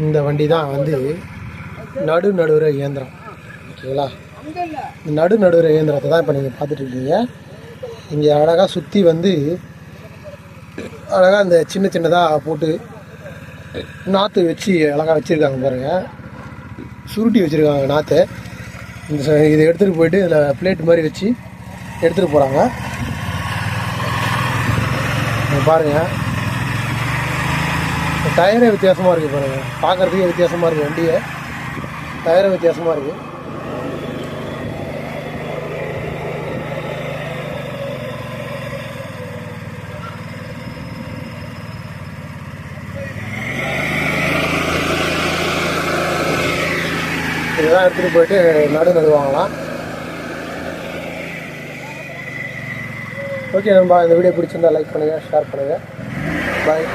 இந்த வண்டி தான் வந்து நடுவுற இயந்திரம். ஓகேங்களா, நடுவுற இயந்திரத்தை தான் இப்போ நீங்கள் பார்த்துட்டு இருக்கீங்க. இங்கே அழகாக சுற்றி வந்து அழகாக இந்த சின்னதாக போட்டு நாற்று வச்சு அழகாக வச்சுருக்காங்க பாருங்கள். சுருட்டி வச்சுருக்காங்க நாற்று. இதை எடுத்துகிட்டு போயிட்டு இதில் பிளேட் மாதிரி வச்சு எடுத்துகிட்டு போகிறாங்க. பாருங்கள், டயரே வித்தியாசமாக இருக்குது பாருங்கள். பார்க்குறதுக்கே வித்தியாசமாக இருக்குது. வண்டியை டயரே வித்தியாசமாக இருக்குது. இதெல்லாம் எடுத்துகிட்டு போயிட்டு நடுவாங்களாம். ஓகே நண்பா, இந்த வீடியோ பிடிச்சிருந்தா லைக் பண்ணுங்கள், ஷேர் பண்ணுங்கள். பாய்.